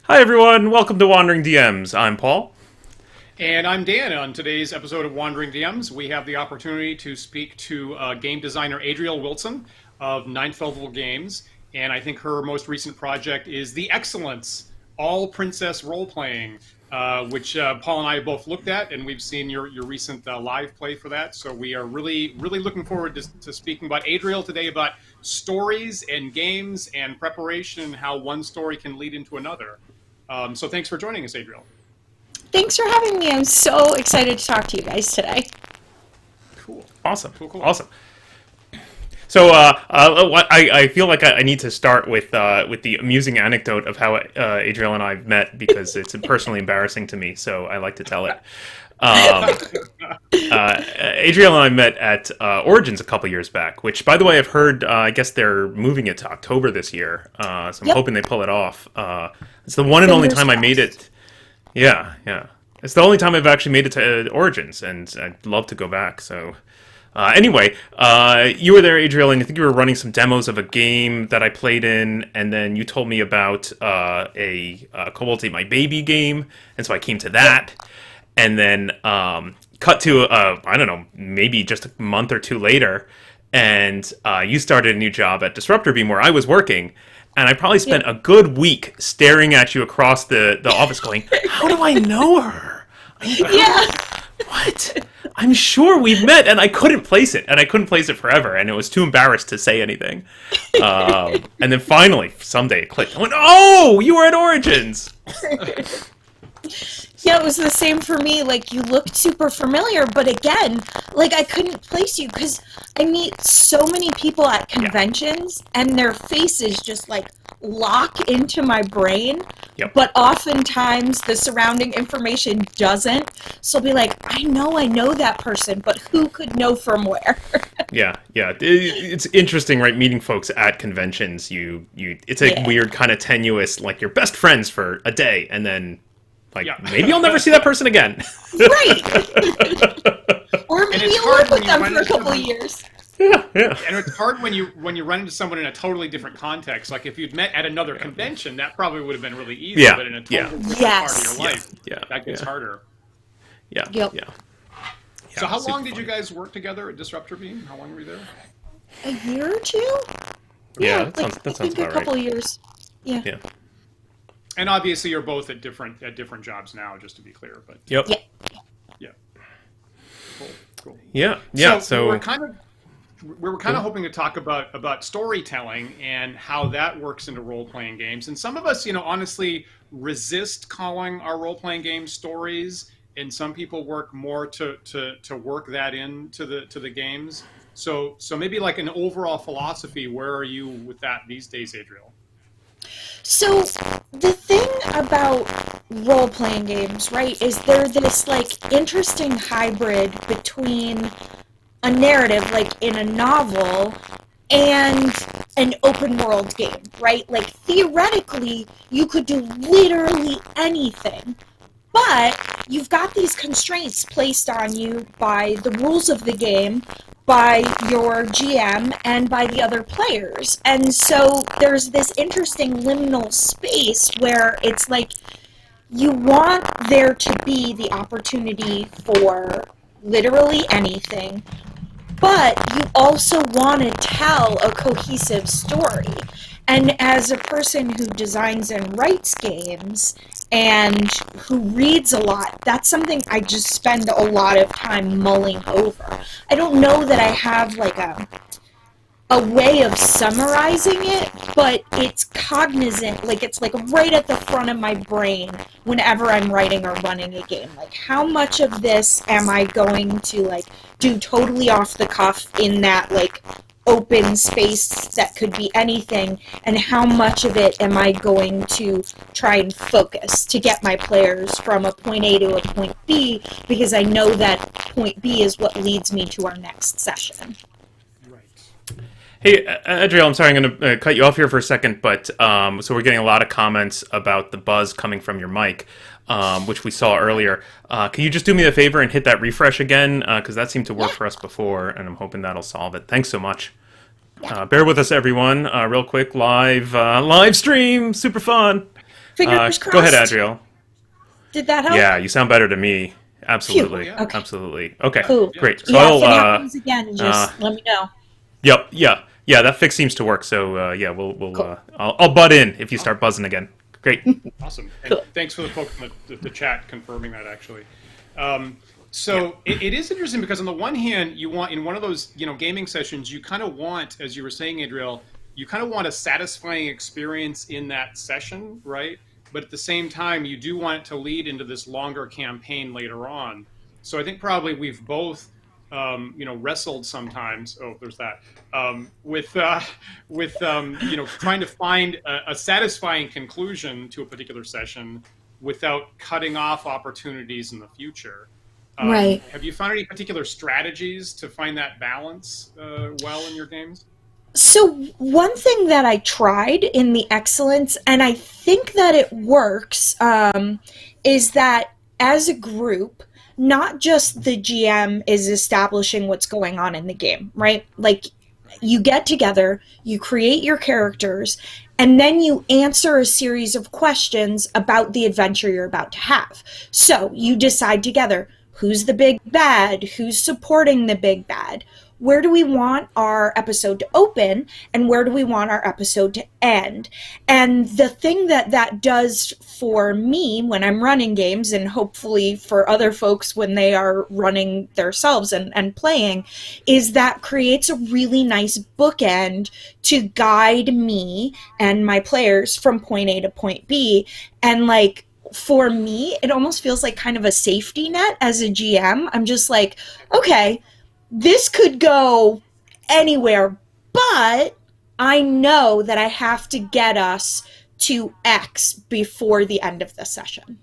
Hi everyone, welcome to Wandering DMs. I'm Paul. And I'm Dan. On today's episode of Wandering DMs, we have the opportunity to speak to game designer Adriel Wilson of Ninth Level Games. And I think her most recent project is The Excellence, All Princess Role Playing, which Paul and I both looked at, and we've seen your recent live play for that. So we are really looking forward to speaking about Adriel today, about stories and games and preparation and how one story can lead into another. So thanks for joining us, Adriel. Thanks for having me. I'm so excited to talk to you guys today. Cool. Awesome. Cool. Awesome. So I feel like I need to start with the amusing anecdote of how Adriel and I met because it's personally embarrassing to me, so I like to tell it. Adriel and I met at Origins a couple years back, which, by the way, I've heard, I guess they're moving it to October this year, so I'm hoping they pull it off. It's the one and only time I made it. Yeah. It's the only time I've actually made it to Origins, and I'd love to go back, so... Anyway, you were there, Adriel, and I think you were running some demos of a game that I played in, and then you told me about a Kobolds Ate My Baby game, and so I came to that, and then cut to, I don't know, maybe just a month or two later, and you started a new job at Disruptor Beam where I was working, and I probably spent a good week staring at you across the office going, how do I know her? What? I'm sure we've met, and I couldn't place it, forever, and it was too embarrassed to say anything. And then finally, someday it clicked. I went, oh, you were at Origins! Yeah, it was the same for me. Like, you looked super familiar, but again, like, I couldn't place you because I meet so many people at conventions, and their faces just, like, lock into my brain, but oftentimes the surrounding information doesn't. So I'll be like, I know that person, but who could know from where? Yeah. It's interesting, right? Meeting folks at conventions, it's a weird kind of tenuous, like, you're best friends for a day, and then... maybe I'll never see that person again. Right. Or maybe you'll work with them for a couple of years. Yeah. And it's hard when you run into someone in a totally different context. Like if you'd met at another convention, that probably would have been really easy. Yeah. But in a totally different part of your life, that gets harder. Yeah. So how long did you guys work together at Disruptor Beam? How long were you there? A year or two? Yeah, like, that sounds I think about a couple right. of years. Yeah. And obviously, you're both at different jobs now, just to be clear. But Yeah. Cool. Yeah. So we were kind of hoping to talk about storytelling and how that works into role playing games. And some of us, honestly, resist calling our role playing games stories, and some people work more to work that into the games. So maybe like an overall philosophy. Where are you with that these days, Adriel? So the thing about role-playing games, right, is they're this, like, interesting hybrid between a narrative, like in a novel, and an open-world game, right? Like, theoretically, you could do literally anything, but you've got these constraints placed on you by the rules of the game, by your GM, and by the other players. And so there's this interesting liminal space where it's like you want there to be the opportunity for literally anything, but you also want to tell a cohesive story. And as a person who designs and writes games and who reads a lot, that's something I just spend a lot of time mulling over. I don't know that I have like a way of summarizing it, but it's cognizant, like it's like right at the front of my brain whenever I'm writing or running a game. Like, how much of this am I going to like do totally off the cuff in that like open space that could be anything, and how much of it am I going to try and focus to get my players from a point A to a point B, because I know that point B is what leads me to our next session. Hey, Adriel, I'm sorry, I'm going to cut you off here for a second, but so we're getting a lot of comments about the buzz coming from your mic, which we saw earlier. Can you just do me a favor and hit that refresh again? Because that seemed to work for us before, and I'm hoping that'll solve it. Thanks so much. Bear with us, everyone. Real quick, live stream, super fun. Fingers crossed. Go ahead, Adriel. Did that help? Yeah, you sound better to me. Absolutely. Phew. Okay. Absolutely. Okay, Cool. great. So Yeah, if it I'll, happens again, just let me know. yep, yeah, that fix seems to work. So yeah, we'll Cool. I'll butt in if you start buzzing again. Great. Awesome. And Cool. thanks for the poke in the chat confirming that, actually. So it is interesting because on the one hand, you want, in one of those, gaming sessions, you kind of want, as you were saying, Adriel, you kind of want a satisfying experience in that session, right? But at the same time, you do want it to lead into this longer campaign later on. So I think probably we've both, wrestled sometimes. Oh, there's that. With trying to find a satisfying conclusion to a particular session without cutting off opportunities in the future. Right. Have you found any particular strategies to find that balance well in your games? So one thing that I tried in the Excellence, and I think that it works, is that as a group, not just the GM is establishing what's going on in the game, right? Like, you get together, you create your characters, and then you answer a series of questions about the adventure you're about to have. So you decide together, who's the big bad? Who's supporting the big bad? Where do we want our episode to open? And where do we want our episode to end? And the thing that does for me when I'm running games, and hopefully for other folks when they are running themselves and playing, is that creates a really nice bookend to guide me and my players from point A to point B. And like, for me, it almost feels like kind of a safety net as a GM. I'm just like, okay, this could go anywhere, but I know that I have to get us to X before the end of the session.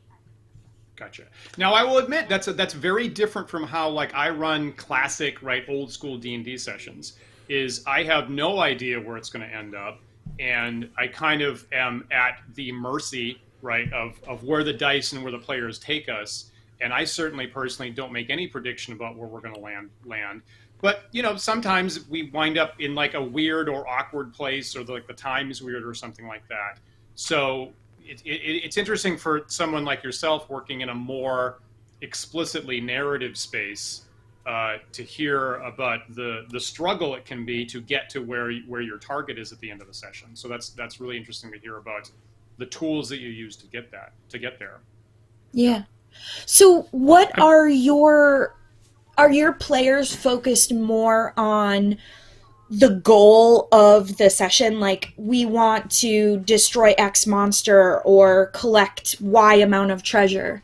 Gotcha. Now, I will admit that's very different from how, like, I run classic, right, old school D&D sessions. Is I have no idea where it's going to end up, and I kind of am at the mercy, right, of where the dice and where the players take us. And I certainly personally don't make any prediction about where we're going to land. But, sometimes we wind up in like a weird or awkward place, or the time is weird or something like that. So it's interesting for someone like yourself working in a more explicitly narrative space to hear about the struggle it can be to get to where your target is at the end of the session. So that's really interesting to hear about the tools that you use to get there. Yeah. So what are your players focused more on the goal of the session? Like, we want to destroy X monster or collect Y amount of treasure?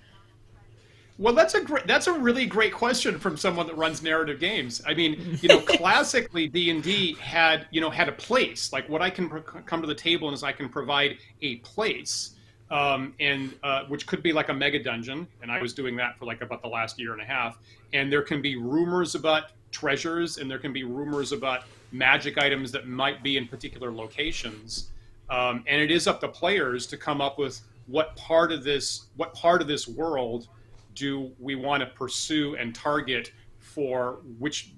Well, that's a really great question from someone that runs narrative games. I mean, classically D&D had a place. Like, what I can come to the table is I can provide a place. And which could be like a mega dungeon, and I was doing that for like about the last year and a half. And there can be rumors about treasures, and there can be rumors about magic items that might be in particular locations. And it is up to players to come up with what part of this world do we want to pursue and target for which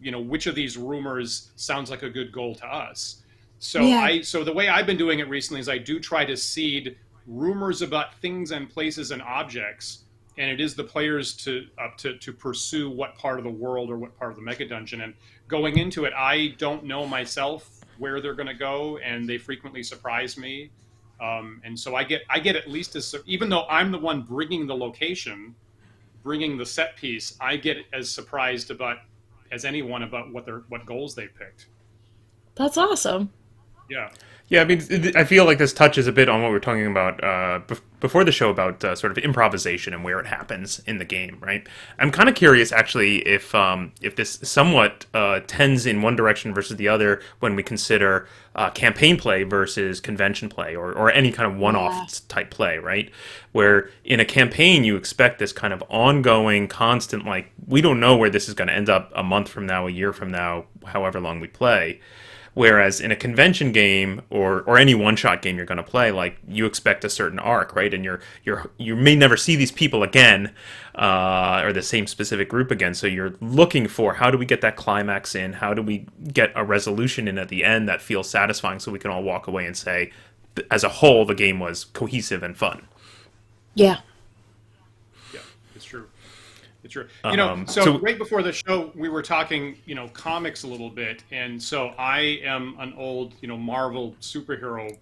of these rumors sounds like a good goal to us. So Yeah. so the way I've been doing it recently is I do try to seed rumors about things and places and objects, and it is the players to pursue what part of the world or what part of the mega dungeon. And going into it, I don't know myself where they're going to go, and they frequently surprise me. And so I get at least even though I'm the one bringing the location, bringing the set piece, I get as surprised as anyone about what goals they picked. That's awesome. Yeah. Yeah, I mean, I feel like this touches a bit on what we were talking about before the show about sort of improvisation and where it happens in the game, right? I'm kind of curious, actually, if this somewhat tends in one direction versus the other when we consider campaign play versus convention play, or any kind of one-off type play, right? Where in a campaign you expect this kind of ongoing, constant, like, we don't know where this is going to end up a month from now, a year from now, however long we play. Whereas in a convention game or any one-shot game you're going to play, like, you expect a certain arc, right? And you may never see these people again, or the same specific group again. So you're looking for, how do we get that climax in? How do we get a resolution in at the end that feels satisfying, so we can all walk away and say, as a whole, the game was cohesive and fun. Yeah. Yeah, it's true. It's true. You know, so right before the show, we were talking, comics a little bit, and so I am an old, Marvel superhero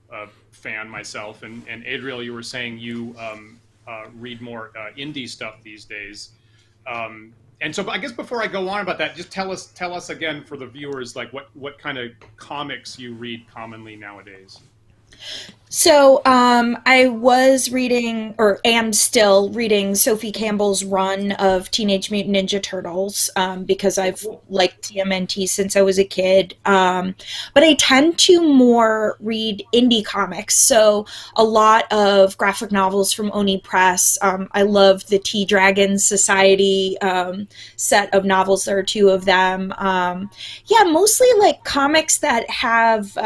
fan myself, and Adriel, you were saying you read more indie stuff these days, and so I guess before I go on about that, just tell us again for the viewers, like what kind of comics you read commonly nowadays. So, I was reading, or am still reading, Sophie Campbell's run of Teenage Mutant Ninja Turtles, because Oh, I've cool. liked TMNT since I was a kid. But I tend to more read indie comics, so a lot of graphic novels from Oni Press. I love the Tea Dragons Society set of novels. There are two of them. Yeah, mostly like comics that have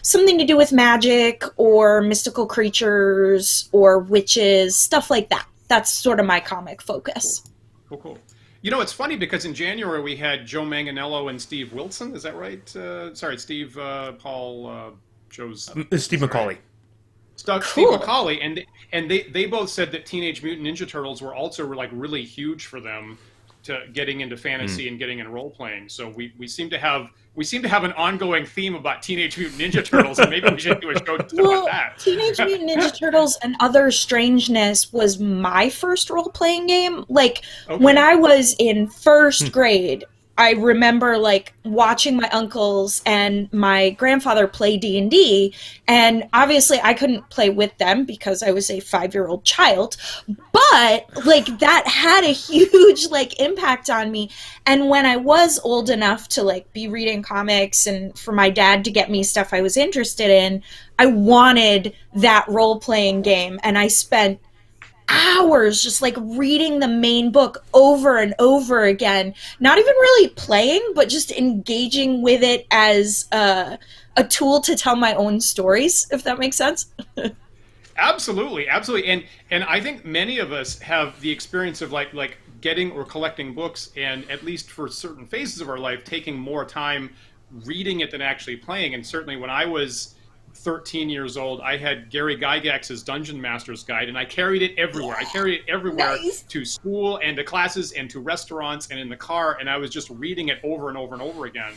something to do with magic or mystical creatures or witches, stuff like that. That's sort of my comic Cool. focus. Cool, cool. It's funny because in January we had Joe Manganiello and Steve Wilson. Is that right? Sorry, Steve, Paul, Joe's. Steve Is that right? McCauley. Steve Cool. McCauley, and they both said that Teenage Mutant Ninja Turtles were also like really huge for them to getting into fantasy and getting in role playing. So we seem to have an ongoing theme about Teenage Mutant Ninja Turtles, and maybe we should do a show just about Well, that. Teenage Mutant Ninja Turtles and Other Strangeness was my first role playing game. Like, when Okay. I was in first grade, I remember like watching my uncles and my grandfather play D&D, and obviously I couldn't play with them because I was a 5-year-old child, but like that had a huge like impact on me. And when I was old enough to like be reading comics and for my dad to get me stuff I was interested in, I wanted that role playing game, and I spent hours just like reading the main book over and over again, not even really playing but just engaging with it as a tool to tell my own stories, if that makes sense. Absolutely, absolutely, and I think many of us have the experience of like getting or collecting books, and at least for certain phases of our life, taking more time reading it than actually playing. And certainly, when I was 13 years old, I had Gary Gygax's Dungeon Master's Guide, and I carried it everywhere. I carried it everywhere Nice. to school and to classes and to restaurants and in the car, and I was just reading it over and over and over again,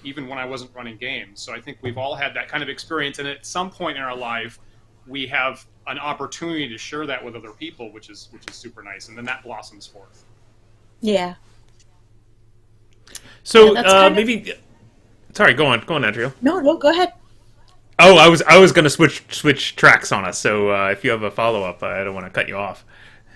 even when I wasn't running games. So I think we've all had that kind of experience, and at some point in our life, we have an opportunity to share that with other people, which is super nice, and then that blossoms forth. Yeah. Yeah, So that's kind of. maybe, sorry, go on, Adriel. No, go ahead. Oh, I was going to switch tracks on us. So if you have a follow up, I don't want to cut you off.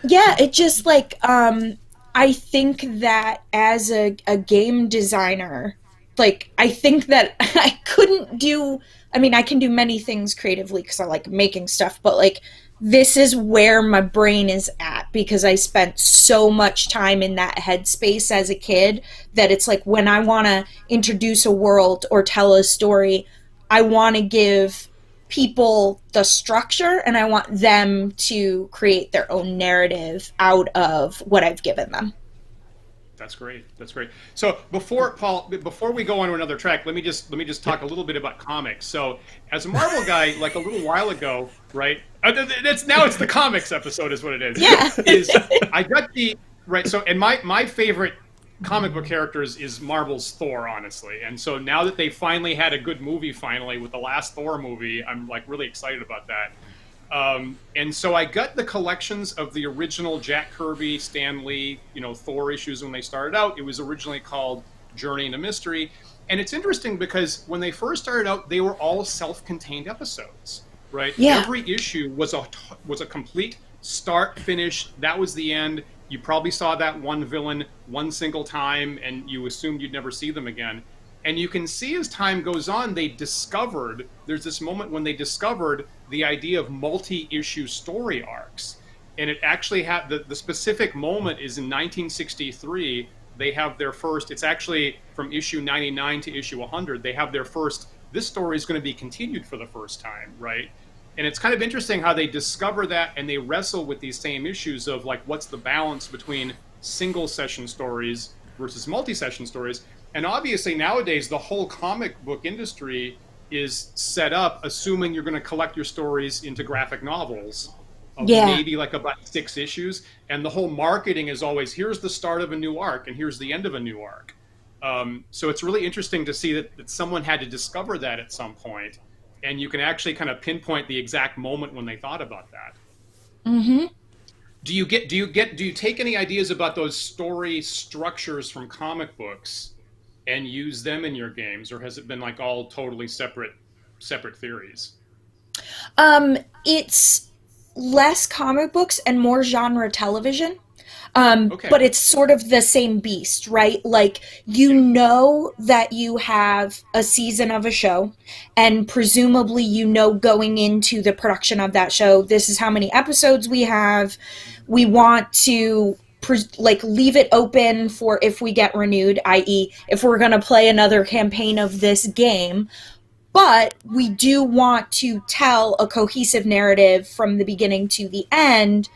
Yeah, it just like I think that as a game designer, like I think that I couldn't do. I mean, I can do many things creatively because I like making stuff, but like this is where my brain is at because I spent so much time in that headspace as a kid that it's like when I want to introduce a world or tell a story, I want to give people the structure and I want them to create their own narrative out of what I've given them. That's great. That's great. So before we go on to another track, let me just talk a little bit about comics. So as a Marvel guy, like a little while ago, right? It's the comics episode, is what it is. Yeah. Is I got the right. So and my favorite comic book characters is Marvel's Thor, honestly. And so now that they finally had a good movie, finally with the last Thor movie, I'm like really excited about that. And so I got the collections of the original Jack Kirby, Stan Lee, Thor issues when they started out. It was originally called Journey into Mystery. And it's interesting because when they first started out, they were all self-contained episodes, right? Yeah. Every issue was a complete start, finish. That was the end. You probably saw that one villain one single time, and you assumed you'd never see them again. And you can see as time goes on, there's this moment when they discovered the idea of multi-issue story arcs. And it actually had, the specific moment is in 1963, they have their first, it's actually from issue 99 to issue 100, they have their first, this story is going to be continued for the first time, right? And it's kind of interesting how they discover that and they wrestle with these same issues of like, what's the balance between single session stories versus multi-session stories. And obviously nowadays, the whole comic book industry is set up assuming you're going to collect your stories into graphic novels. of Yeah. maybe like about 6 issues, and the whole marketing is always here's the start of a new arc and here's the end of a new arc. So it's really interesting to see that someone had to discover that at some point, and you can actually kind of pinpoint the exact moment when they thought about that. Mm-hmm. Do you take any ideas about those story structures from comic books and use them in your games, or has it been like all totally separate theories? It's less comic books and more genre television. Okay. But it's sort of the same beast, right? Like, you know that you have a season of a show, and presumably you know going into the production of that show, this is how many episodes we have. We want to like leave it open for if we get renewed, i.e. if we're going to play another campaign of this game. But we do want to tell a cohesive narrative from the beginning to the end.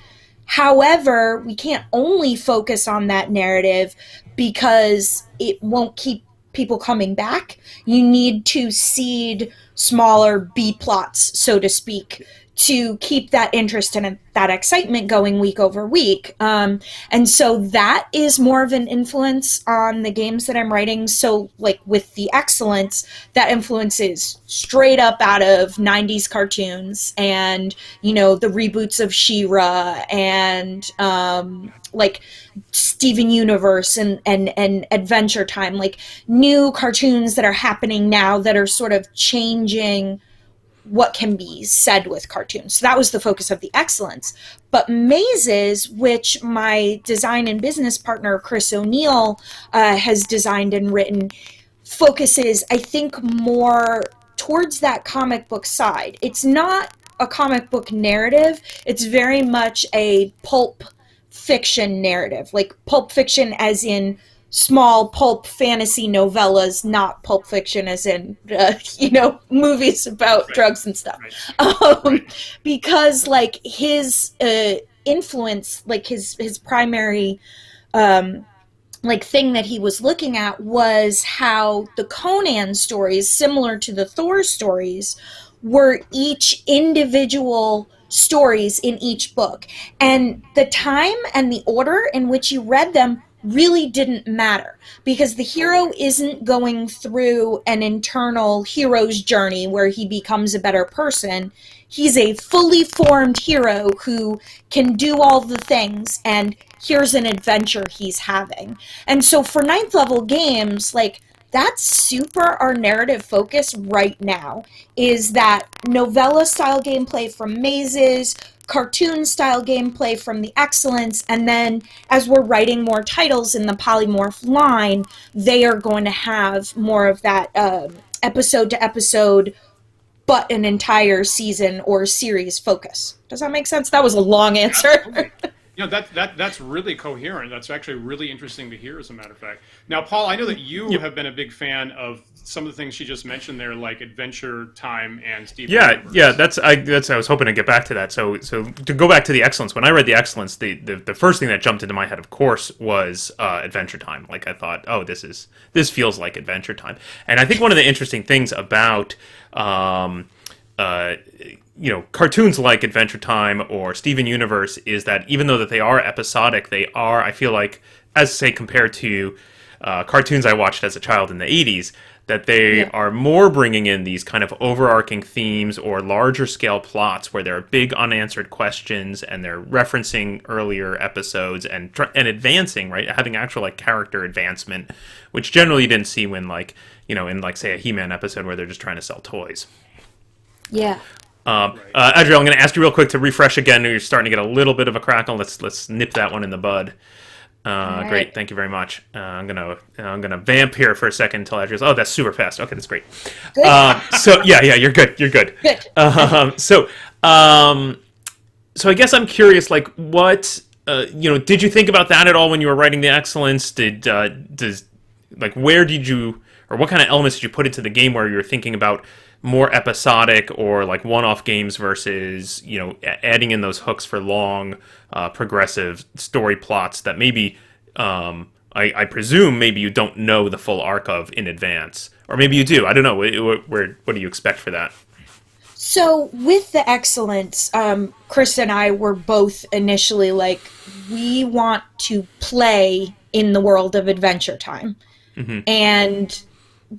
However, we can't only focus on that narrative because it won't keep people coming back. You need to seed smaller B plots, so to speak, to keep that interest and that excitement going week over week. And so that is more of an influence on the games that I'm writing. So, like with the Excellence, that influence is straight up out of 90s cartoons and, you know, the reboots of She-Ra and like Steven Universe and Adventure Time, like new cartoons that are happening now that are sort of changing what can be said with cartoons. So that was the focus of the Excellence. But Mazes, which my design and business partner, Chris O'Neill, has designed and written, focuses, I think, more towards that comic book side. It's not a comic book narrative. It's very much a pulp fiction narrative. Like pulp fiction as in small pulp fantasy novellas, not pulp fiction as in, you know, movies about drugs and stuff. Because, like, his influence, like, his primary, like, thing that he was looking at was how the Conan stories, similar to the Thor stories, were each individual stories in each book. And the time and the order in which you read them really didn't matter because the hero isn't going through an internal hero's journey where he becomes a better person. He's a fully formed hero who can do all the things, and here's an adventure he's having. And so for 9th level games, like, that's super our narrative focus right now, is that novella style gameplay from Mazes, cartoon style gameplay from the Excellence, and then as we're writing more titles in the polymorph line, they are going to have more of that episode to episode but an entire season or series focus. Does that make sense? That was a long answer. You know, that's really coherent. That's actually really interesting to hear, as a matter of fact. Now, Paul, I know that you have been a big fan of some of the things she just mentioned there, like Adventure Time and Steve. Yeah, that's I was hoping to get back to that. So to go back to the Excellence, when I read the Excellence, the first thing that jumped into my head, of course, was Adventure Time. Like, I thought, oh, this feels like Adventure Time. And I think one of the interesting things about you know, cartoons like Adventure Time or Steven Universe is that even though that they are episodic, they are, I feel like, as say compared to cartoons I watched as a child in the 80s, that they are more bringing in these kind of overarching themes or larger scale plots where there are big unanswered questions and they're referencing earlier episodes and advancing, right, having actual like character advancement, which generally you didn't see when, like, you know, in like say a He-Man episode where they're just trying to sell toys. Yeah. Adriel, I'm going to ask you real quick to refresh again. You're starting to get a little bit of a crackle. Let's nip that one in the bud. Right. Great, thank you very much. I'm gonna vamp here for a second until Adriel's. Oh, that's super fast. Okay, that's great. So yeah, you're good. You're good. Good. So I guess I'm curious, like, what you know, did you think about that at all when you were writing the Excellence? Where did you, or what kind of elements did you put into the game where you were thinking about more episodic or like one-off games versus, you know, adding in those hooks for long, progressive story plots that maybe, I presume maybe you don't know the full arc of in advance, or maybe you do. I don't know. What do you expect for that? So with the excellence, Chris and I were both initially like, we want to play in the world of Adventure Time. Mm-hmm. And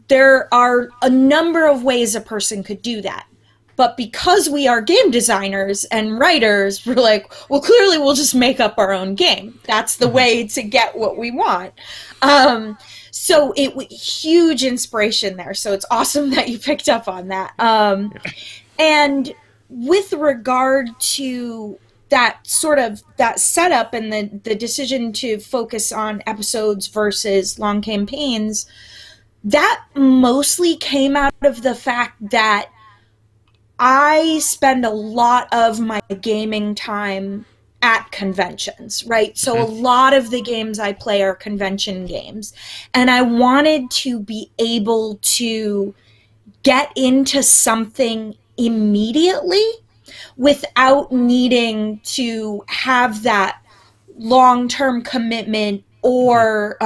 there are a number of ways a person could do that. But because we are game designers and writers, we're like, well, clearly we'll just make up our own game. That's the way to get what we want. So it was huge inspiration there. So it's awesome that you picked up on that. And with regard to that sort of that setup and the decision to focus on episodes versus long campaigns, that mostly came out of the fact that I spend a lot of my gaming time at conventions, right? So a lot of the games I play are convention games. And I wanted to be able to get into something immediately without needing to have that long-term commitment or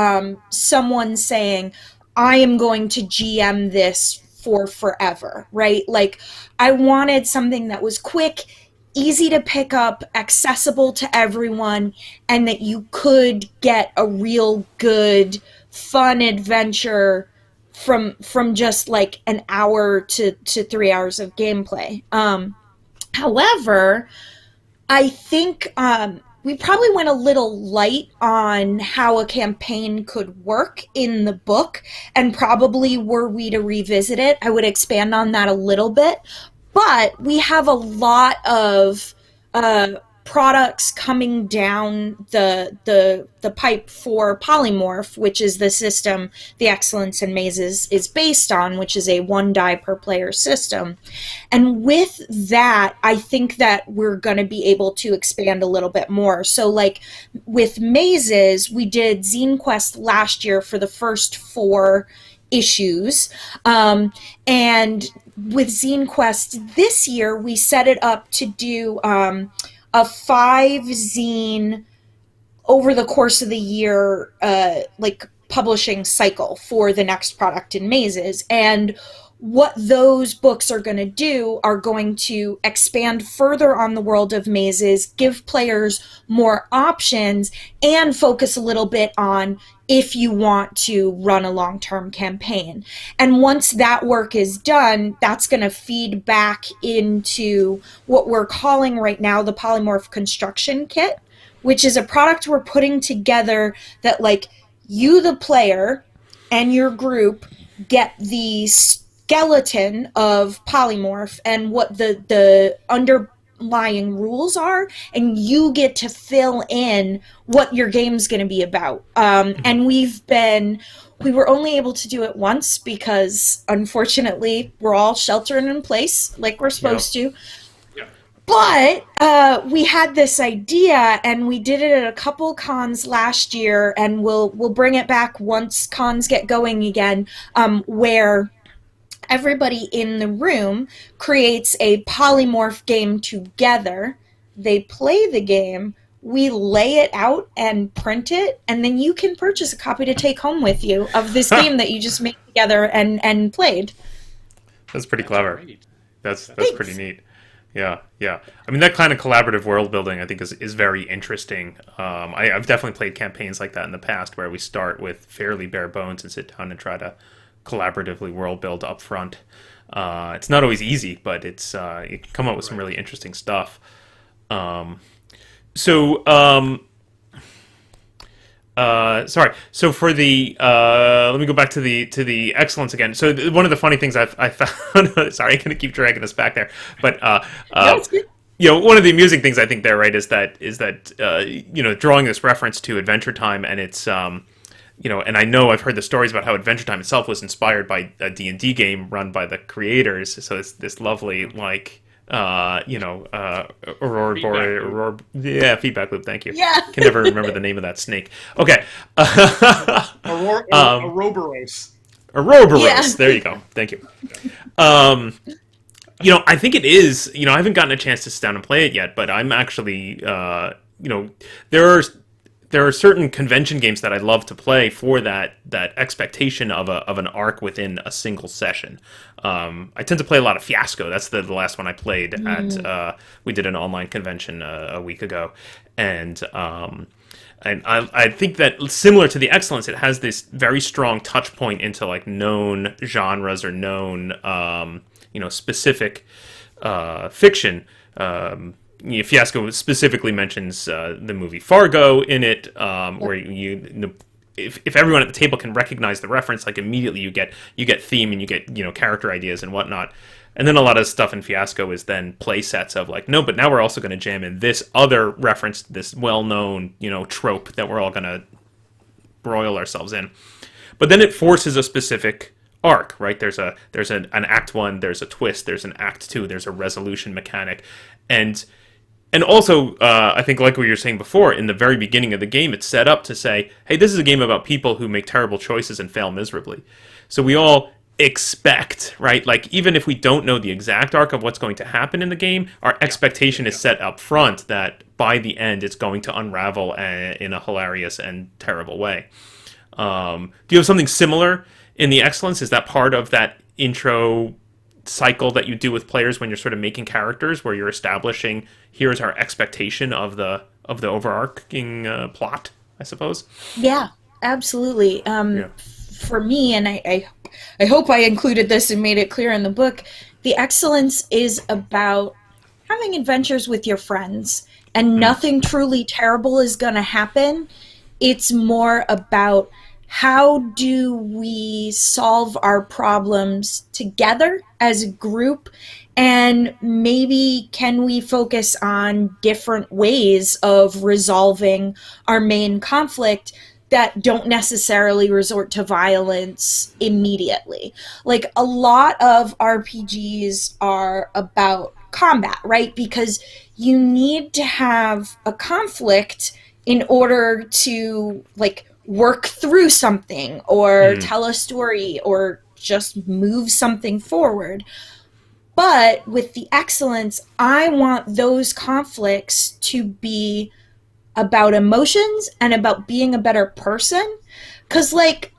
someone saying, I am going to GM this for forever, right? Like, I wanted something that was quick, easy to pick up, accessible to everyone, and that you could get a real good, fun adventure from just like an hour to 3 hours of gameplay. However, I think we probably went a little light on how a campaign could work in the book, and probably were we to revisit it, I would expand on that a little bit. But we have a lot of products coming down the pipe for Polymorph, which is the system the Excellence in Mazes is based on, which is a 1 die per player system. And with that, I think that we're going to be able to expand a little bit more. So like with Mazes, we did Zine Quest last year for the first 4 issues. And with Zine Quest this year, we set it up to do a 5-zine over the course of the year, like publishing cycle for the next product in Mazes. And what those books are going to do are going to expand further on the world of Mazes, give players more options, and focus a little bit on if you want to run a long-term campaign. And once that work is done, that's going to feed back into what we're calling right now the Polymorph Construction Kit, which is a product we're putting together that, like, you, the player, and your group get the skeleton of Polymorph and what the underlying rules are, and you get to fill in what your game's going to be about. And we were only able to do it once because, unfortunately, we're all sheltering in place like we're supposed to. But we had this idea, and we did it at a couple cons last year, and we'll bring it back once cons get going again, where everybody in the room creates a polymorph game together. They play the game, we lay it out and print it, and then you can purchase a copy to take home with you of this game that you just made together and played. That's pretty clever. That's pretty neat. Yeah. I mean, that kind of collaborative world building, I think, is very interesting. I've definitely played campaigns like that in the past, where we start with fairly bare bones and sit down and try to collaboratively world build up front. It's not always easy, but you can come up with some really interesting stuff. Sorry. So for the let me go back to the excellence again. So one of the funny things I found. Sorry, I'm gonna keep dragging us back there, but one of the amusing things I think there, right, is that drawing this reference to Adventure Time, and it's and I know I've heard the stories about how Adventure Time itself was inspired by a D&D game run by the creators. So it's this lovely, like, Aurora feedback loop. Thank you. Yeah. Can never remember the name of that snake. Okay. Ouroboros. Ouroboros. Yeah. There you go. Thank you. I think it is. I haven't gotten a chance to sit down and play it yet, but I'm actually, there are certain convention games that I love to play for that expectation of an arc within a single session. I tend to play a lot of Fiasco. That's the last one I played at. We did an online convention a week ago, and I think that similar to the Excellence, it has this very strong touch point into like known genres or known specific fiction. Fiasco specifically mentions the movie Fargo in it, where if everyone at the table can recognize the reference, like immediately you get theme and you get character ideas and whatnot. And then a lot of stuff in Fiasco is then play sets of like, no, but now we're also going to jam in this other reference, this well-known trope that we're all going to broil ourselves in. But then it forces a specific arc, right? There's an act 1, there's a twist, there's an act 2, there's a resolution mechanic, and also I think like what you were saying before, in the very beginning of the game, it's set up to say, hey, this is a game about people who make terrible choices and fail miserably. So we all expect, right? Like even if we don't know the exact arc of what's going to happen in the game, our expectation is set up front that by the end it's going to unravel in a hilarious and terrible way. Do you have something similar in the Excellence? Is that part of that intro cycle that you do with players when you're sort of making characters, where you're establishing here's our expectation of the overarching plot, I suppose? Yeah, absolutely. For me, and I hope I included this and made it clear in the book, the Excellence is about having adventures with your friends, and nothing truly terrible is going to happen. It's more about how do we solve our problems together as a group, and maybe can we focus on different ways of resolving our main conflict that don't necessarily resort to violence immediately. Like a lot of RPGs are about combat, right? Because you need to have a conflict in order to like work through something or tell a story or just move something forward. But with the Excellence, I want those conflicts to be about emotions and about being a better person. Because, like,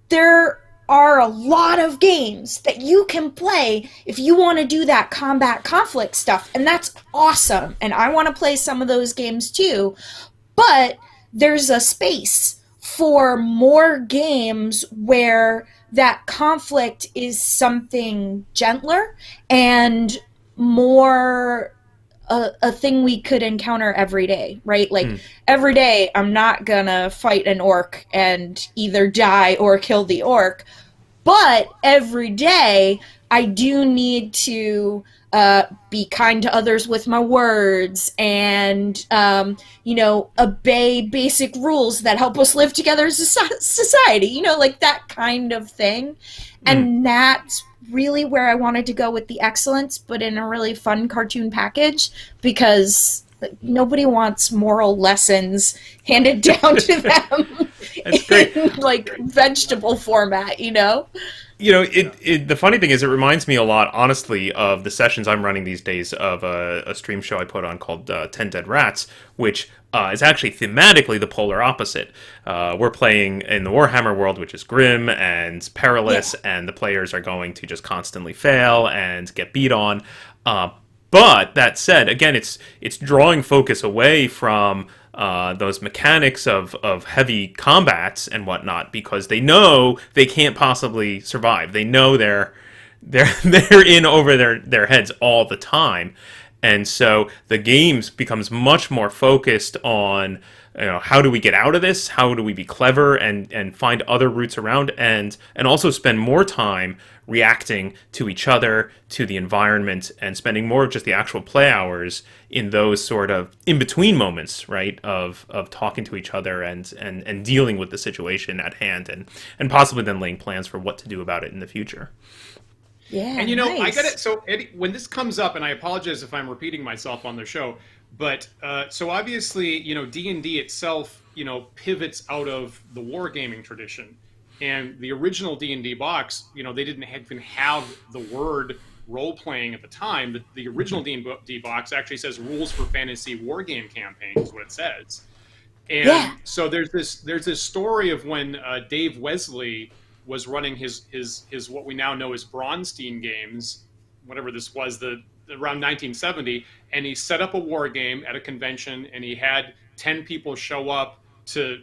there are a lot of games that you can play if you want to do that combat conflict stuff. And that's awesome. And I want to play some of those games too. But there's a space for more games where that conflict is something gentler and more a thing we could encounter every day, right? Like every day I'm not gonna fight an orc and either die or kill the orc, but every day I do need to be kind to others with my words and, obey basic rules that help us live together as a society, like that kind of thing. And that's really where I wanted to go with the Excellence, but in a really fun cartoon package, because nobody wants moral lessons handed down to them in like vegetable format, the funny thing is, it reminds me a lot, honestly, of the sessions I'm running these days of a stream show I put on called 10 Dead Rats, which is actually thematically the polar opposite. We're playing in the Warhammer world, which is grim and perilous, and the players are going to just constantly fail and get beat on. But that said, again, it's drawing focus away from those mechanics of heavy combats and whatnot, because they know they can't possibly survive. They know they're in over their heads all the time. And so the games becomes much more focused on, how do we get out of this? How do we be clever and find other routes around, and also spend more time reacting to each other, to the environment, and spending more of just the actual play hours in those sort of in-between moments, right, of talking to each other and dealing with the situation at hand, and possibly then laying plans for what to do about it in the future. Yeah, and nice. I got it. So Eddie, when this comes up, and I apologize if I'm repeating myself on the show, but so obviously, D&D itself, pivots out of the wargaming tradition, and the original D&D box, they didn't even have the word role playing at the time. The original D&D box actually says rules for fantasy wargame campaigns is what it says. And so there's this story of when Dave Wesley was running his what we now know as Bronstein Games, whatever this was, around 1970, and he set up a war game at a convention, and he had 10 people show up to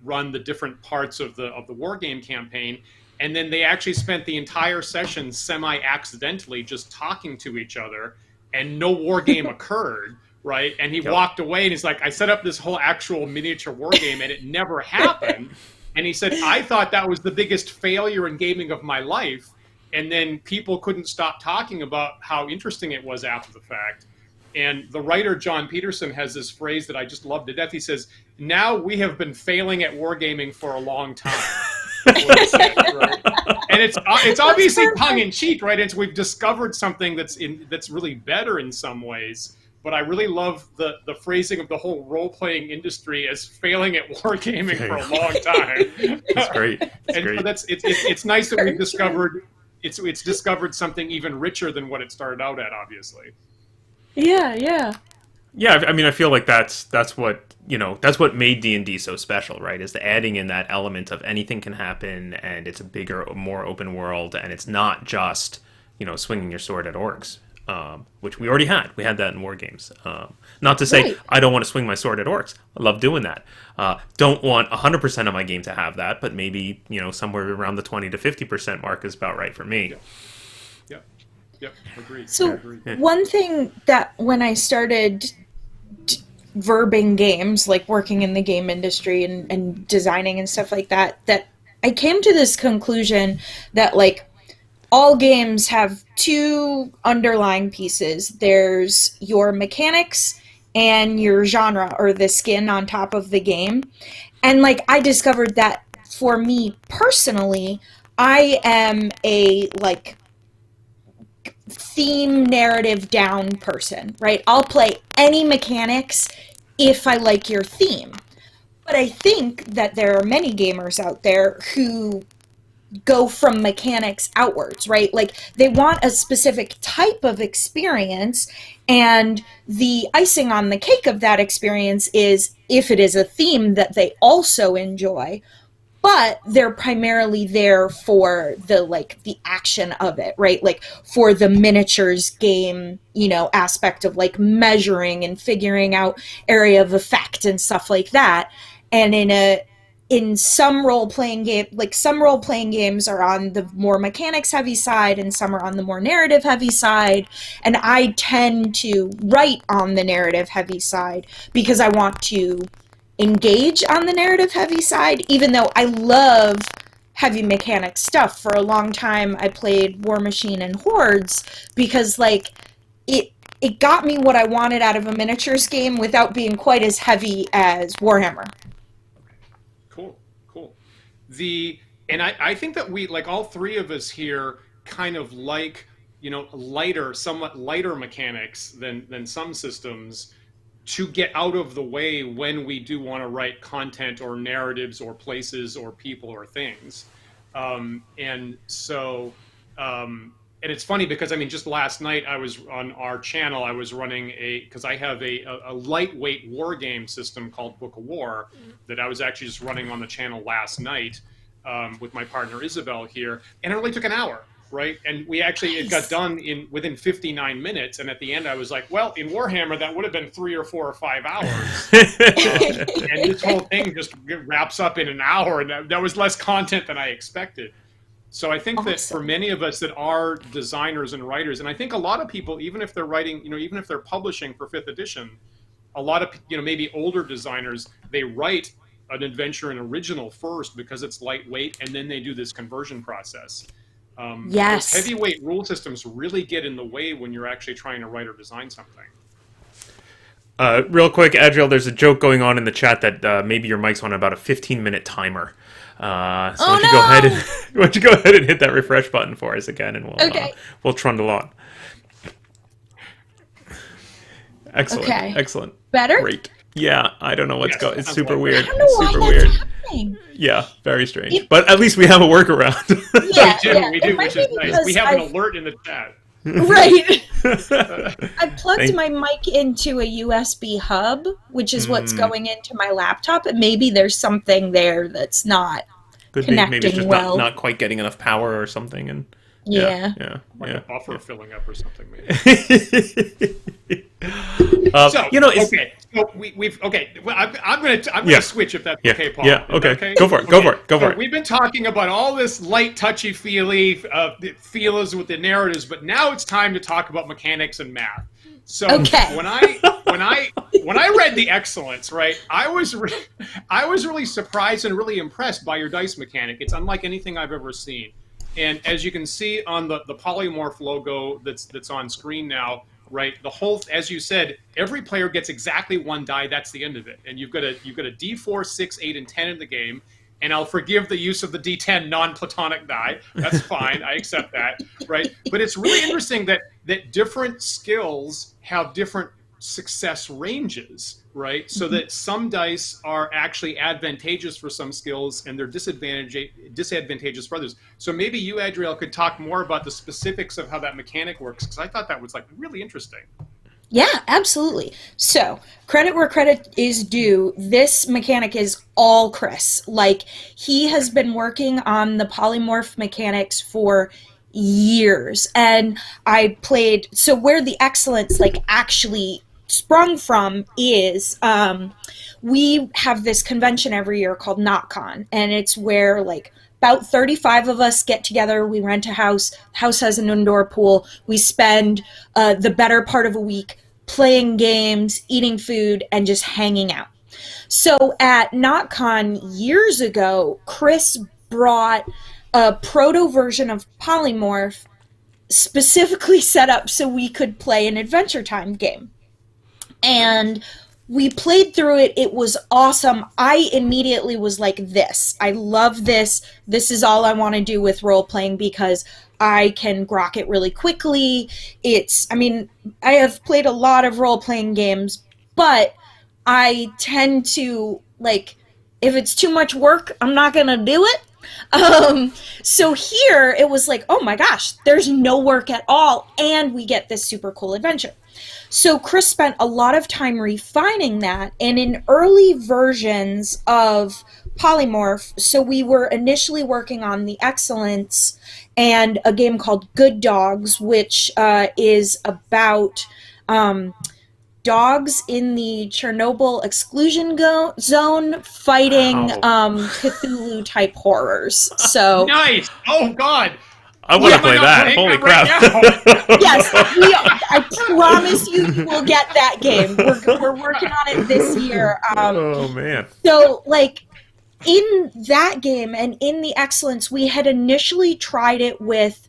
run the different parts of the war game campaign, and then they actually spent the entire session semi-accidentally just talking to each other, and no war game occurred. Right, and he walked away, and he's like, "I set up this whole actual miniature war game, and it never happened." And he said, "I thought that was the biggest failure in gaming of my life." And then people couldn't stop talking about how interesting it was after the fact. And the writer John Peterson has this phrase that I just love to death. He says, "Now we have been failing at wargaming for a long time." Right? And it's obviously tongue in cheek, right? And so we've discovered something that's really better in some ways. But I really love the phrasing of the whole role-playing industry as failing at wargaming for a long time. That's great. It's nice that we've discovered it's discovered something even richer than what it started out at, obviously. Yeah. I mean, I feel like that's what made D&D so special, right? Is the adding in that element of anything can happen, and it's a bigger, more open world, and it's not just swinging your sword at orcs. Which we already had. We had that in war games. Not to say I don't want to swing my sword at orcs. I love doing that. Don't want 100% of my game to have that, but maybe somewhere around the 20 to 50% mark is about right for me. Yep. Agreed. So one thing that when I started verbing games, like working in the game industry and designing and stuff like that I came to this conclusion that all games have two underlying pieces. There's your mechanics and your genre, or the skin on top of the game. And I discovered that for me personally, I am a theme narrative down person, right? I'll play any mechanics if I like your theme. But I think that there are many gamers out there who go from mechanics outwards, right? They want a specific type of experience, and the icing on the cake of that experience is if it is a theme that they also enjoy, but they're primarily there for the action of it, right? For the miniatures game, aspect of measuring and figuring out area of effect and stuff like that. And in some role-playing games are on the more mechanics-heavy side, and some are on the more narrative-heavy side. And I tend to write on the narrative-heavy side because I want to engage on the narrative-heavy side, even though I love heavy mechanic stuff. For a long time, I played War Machine and Hordes because, it got me what I wanted out of a miniatures game without being quite as heavy as Warhammer. And I think that we, all three of us here, kind of somewhat lighter mechanics than some systems, to get out of the way when we do want to write content or narratives or places or people or things. And it's funny because, just last night I was on our channel, I was running because I have a lightweight war game system called Book of War that I was actually just running on the channel last night with my partner Isabel here, and it only took an hour, right? And it got done within 59 minutes, and at the end I was like, well, in Warhammer that would have been 3 or 4 or 5 hours. And this whole thing just wraps up in an hour, and that was less content than I expected. So I think that for many of us that are designers and writers, and I think a lot of people, even if they're writing, even if they're publishing for 5th edition, a lot of, maybe older designers, they write an adventure and original first because it's lightweight, and then they do this conversion process. Yes. Those heavyweight rule systems really get in the way when you're actually trying to write or design something. Real quick, Adriel, there's a joke going on in the chat that maybe your mic's on about a 15-minute timer. So why don't you go ahead and hit that refresh button for us again, and we'll trundle on. Excellent. Okay. Excellent. Better? Great. Yeah, I don't know what's going. It's super weird. I don't know why super that's weird. happening. Yeah, very strange. But at least we have a workaround. We do, which is nice. We have an alert in the chat. Right. I plugged my mic into a USB hub, which is what's going into my laptop, and maybe there's something there that's not Could be. connecting Maybe it's just well. not quite getting enough power or something. And Yeah. Like a buffer filling up or something, maybe. Okay. So we've okay. Well, I'm gonna switch if that's okay, Paul. Yeah. Is that Okay. Go for it. Go for it. We've been talking about all this light, touchy, feely feelers with the narratives, but now it's time to talk about mechanics and math. So when I read the Excellence, right, I was really surprised and really impressed by your dice mechanic. It's unlike anything I've ever seen. And as you can see on the polymorph logo that's on screen now, right, the whole, as you said, every player gets exactly one die. That's the end of it. And you've got a D4, 6, 8, and 10 in the game. And I'll forgive the use of the D10 non-platonic die. That's fine. I accept that, right? But it's really interesting that different skills have different success ranges, right? So that some dice are actually advantageous for some skills and they're disadvantageous for others. So maybe you, Adriel, could talk more about the specifics of how that mechanic works, because I thought that was like really interesting. Yeah, absolutely. So, credit where credit is due, this mechanic is all Chris. Like, he has been working on the polymorph mechanics for years. And I played, so where the Excellence, like, actually sprung from is, we have this convention every year called NotCon, and it's where, like, about 35 of us get together. We rent a house. House has an indoor pool. We spend the better part of a week playing games, eating food, and just hanging out. So at NotCon years ago, Chris brought a proto version of Polymorph specifically set up so we could play an Adventure Time game. And we played through it. It was awesome. I immediately was like, I love this. This is all I want to do with role-playing because I can grok it really quickly. I have played a lot of role-playing games, but I tend to, like, if it's too much work, I'm not going to do it. So here, it was like, oh my gosh, there's no work at all, and we get this super cool adventure. So Chris spent a lot of time refining that, and in early versions of Polymorph, so we were initially working on the Excellence and a game called Good Dogs, which is about dogs in the Chernobyl exclusion zone fighting Cthulhu-type horrors. So nice! Oh, God! I want to play that. Holy crap. Right yes, I promise you will get that game. We're working on it this year. Oh, man. So, like, in that game and in the Excellence, we had initially tried it with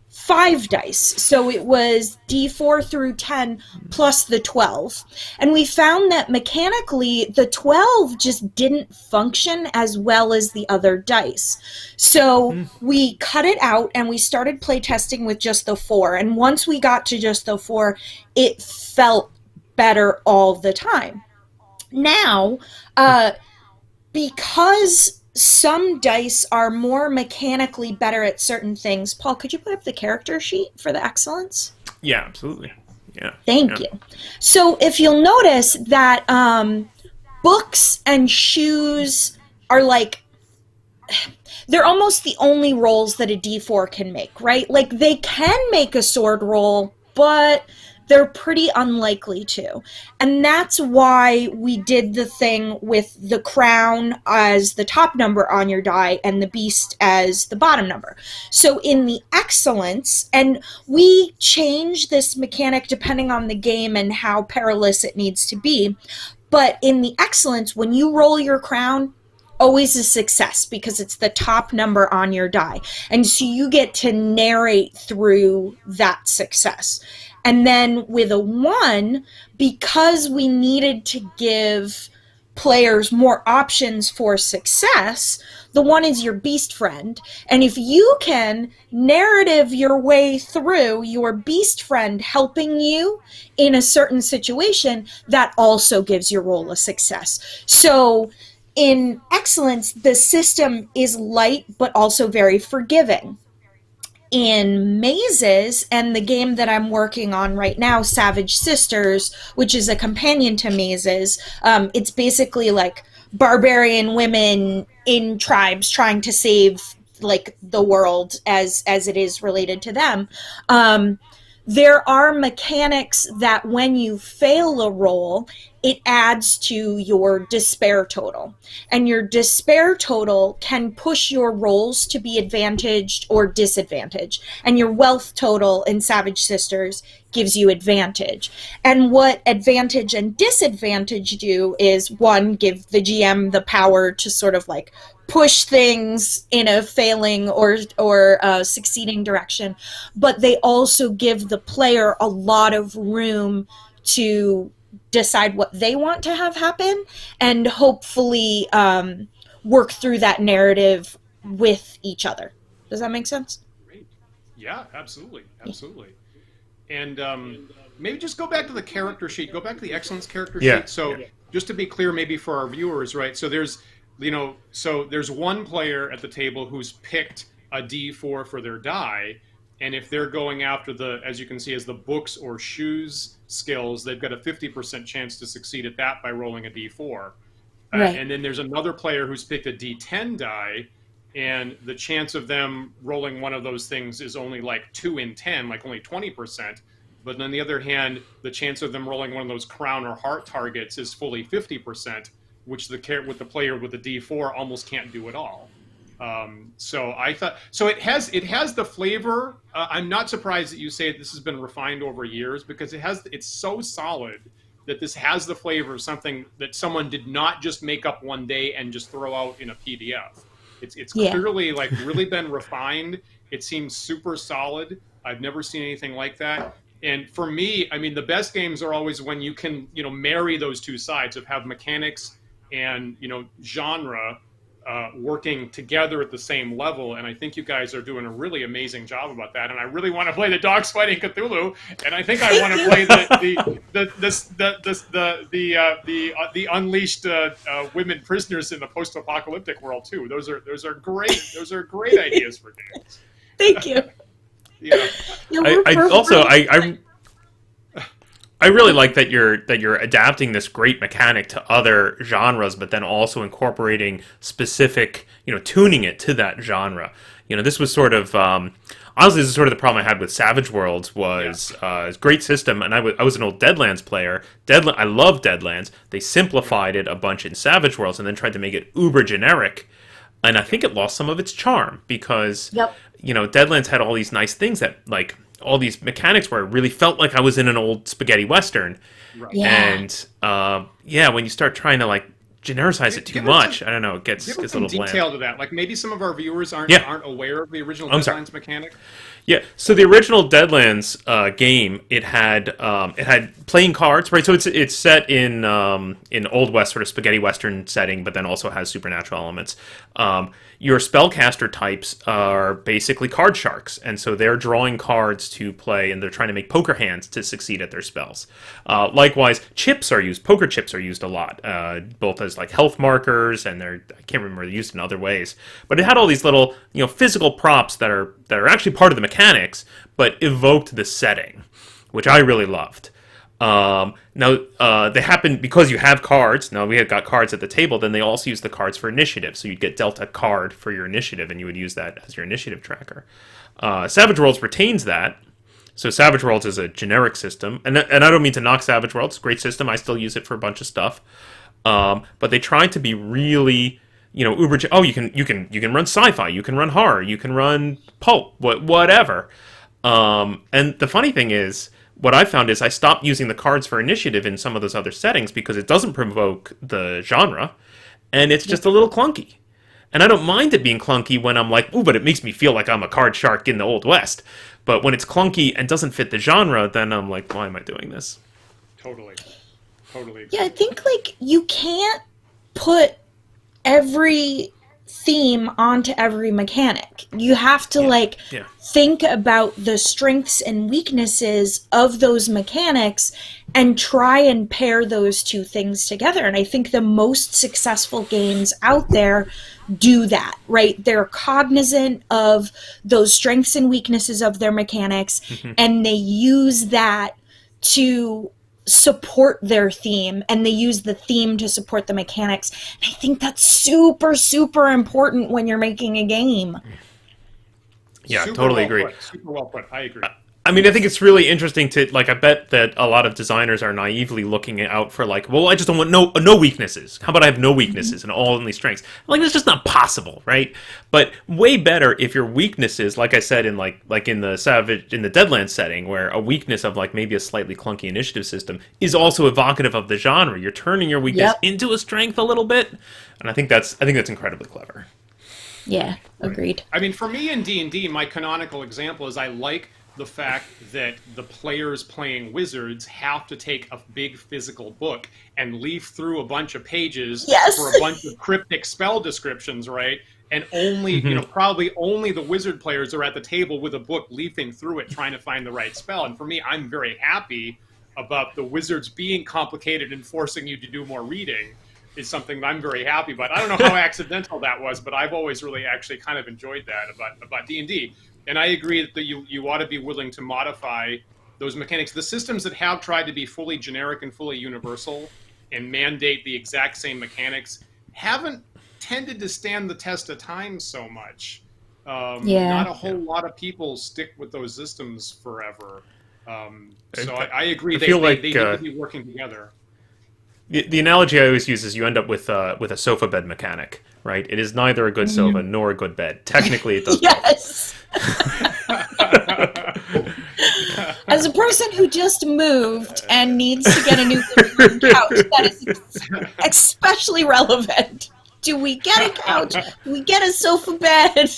5 dice. So it was D4 through 10 plus the 12. And we found that mechanically the 12 just didn't function as well as the other dice. So we cut it out and we started playtesting with just the 4. And once we got to just the 4, it felt better all the time. Now, because some dice are more mechanically better at certain things. Paul, could you put up the character sheet for the Excellence? Yeah, absolutely. Yeah. Thank you. So if you'll notice that books and shoes are like, they're almost the only rolls that a D4 can make, right? Like, they can make a sword roll, but they're pretty unlikely to. And that's why we did the thing with the crown as the top number on your die and the beast as the bottom number. So in the Excellence, and we change this mechanic depending on the game and how perilous it needs to be, but in the Excellence, when you roll your crown, always a success because it's the top number on your die. And so you get to narrate through that success. And then with a 1, because we needed to give players more options for success, the 1 is your beast friend. And if you can narrative your way through your beast friend helping you in a certain situation, that also gives your roll a success. So in Excellence, the system is light but also very forgiving. in mazes, and the game that I'm working on right now, Savage Sisters, which is a companion to mazes, it's basically like barbarian women in tribes trying to save like the world as it is related to them. There are mechanics that when you fail a roll, it adds to your despair total. And your despair total can push your rolls to be advantaged or disadvantaged. And your wealth total in Savage Sisters gives you advantage. And what advantage and disadvantage do is, one, give the GM the power to sort of like push things in a failing or succeeding direction, but they also give the player a lot of room to decide what they want to have happen and hopefully work through that narrative with each other. Does that make sense? Great. Yeah, absolutely. Absolutely. And maybe just go back to the character sheet. Go back to the excellence character sheet. So just to be clear, maybe for our viewers, right? So there's one player at the table who's picked a D4 for their die, and if they're going after the, as you can see, as the books or shoes skills, they've got a 50% chance to succeed at that by rolling a D4. Right. And then there's another player who's picked a D10 die, and the chance of them rolling one of those things is only like 2 in 10, like only 20%. But on the other hand, the chance of them rolling one of those crown or heart targets is fully 50%. Which the player with the D4 almost can't do at all. So I thought, so it has the flavor. I'm not surprised that you say this has been refined over years, because it's so solid that this has the flavor of something that someone did not just make up one day and just throw out in a PDF. It's clearly like really been refined. It seems super solid. I've never seen anything like that. And for me, I mean, the best games are always when you can, marry those two sides of have mechanics and genre working together at the same level, and I think you guys are doing a really amazing job about that. And I really want to play the Dogs Fighting Cthulhu, and I think I want to play the unleashed women prisoners in the post-apocalyptic world too. Those are great ideas for games. Thank you. Yeah. I really like that you're adapting this great mechanic to other genres, but then also incorporating specific, tuning it to that genre. This was sort of honestly, this is sort of the problem I had with Savage Worlds was it's a great system, and I was an old Deadlands player. I love Deadlands. They simplified it a bunch in Savage Worlds and then tried to make it uber generic, and I think it lost some of its charm because Deadlands had all these nice things that like. All these mechanics where I really felt like I was in an old spaghetti western. Right. Yeah. And when you start trying to like genericize it too much, I don't know, it gets a little bland. Detail to that. Like maybe some of our viewers aren't aware of the original Deadlands mechanic. Yeah, so the original Deadlands game, it had playing cards, right? So it's set in Old West sort of spaghetti western setting, but then also has supernatural elements. Your spellcaster types are basically card sharks, and so they're drawing cards to play, and they're trying to make poker hands to succeed at their spells. Likewise, chips are used. Poker chips are used a lot, both as like health markers, and I can't remember, they're used in other ways. But it had all these little physical props that are actually part of the mechanics, but evoked the setting, which I really loved. Now, they happen because you have cards. Now, we had got cards at the table, then they also use the cards for initiative. So you'd get dealt a card for your initiative, and you would use that as your initiative tracker. Savage Worlds retains that. So Savage Worlds is a generic system. And I don't mean to knock Savage Worlds. It's a great system. I still use it for a bunch of stuff. But they tried to be really... uber. Oh, you can run sci-fi, you can run horror, you can run pulp, whatever. And the funny thing is, what I found is I stopped using the cards for initiative in some of those other settings because it doesn't provoke the genre, and it's just a little clunky. And I don't mind it being clunky when I'm like, ooh, but it makes me feel like I'm a card shark in the Old West. But when it's clunky and doesn't fit the genre, then I'm like, why am I doing this? Totally. Yeah, I think like you can't put every theme onto every mechanic. You have to think about the strengths and weaknesses of those mechanics and try and pair those two things together. And I think the most successful games out there do that, right? They're cognizant of those strengths and weaknesses of their mechanics, and they use that to support their theme, and they use the theme to support the mechanics. And I think that's super, super important when you're making a game. Yeah, totally agree. Super well put. I agree. I mean, I think it's really interesting to, like, I bet that a lot of designers are naively looking out for, like, well, I just don't want no weaknesses. How about I have no weaknesses and all only strengths? Like, that's just not possible, right? But way better if your weaknesses, like I said, in like in the Deadlands setting, where a weakness of, like, maybe a slightly clunky initiative system is also evocative of the genre. You're turning your weakness into a strength a little bit, and I think that's incredibly clever. Yeah, agreed. I mean, for me in D&D, my canonical example is I like the fact that the players playing wizards have to take a big physical book and leaf through a bunch of pages for a bunch of cryptic spell descriptions, right? And only, probably only the wizard players are at the table with a book leafing through it trying to find the right spell. And for me, I'm very happy about the wizards being complicated and forcing you to do more reading is something I'm very happy about. I don't know how accidental that was, but I've always really actually kind of enjoyed that about D&D. And I agree that you ought to be willing to modify those mechanics. The systems that have tried to be fully generic and fully universal and mandate the exact same mechanics haven't tended to stand the test of time so much. Not a whole lot of people stick with those systems forever. So I agree. They need to be working together. The analogy I always use is you end up with a sofa bed mechanic, right? It is neither a good sofa nor a good bed. Technically, it does. Yes. As a person who just moved and needs to get a new living room couch, that is especially relevant. Do we get a couch? Do we get a sofa bed?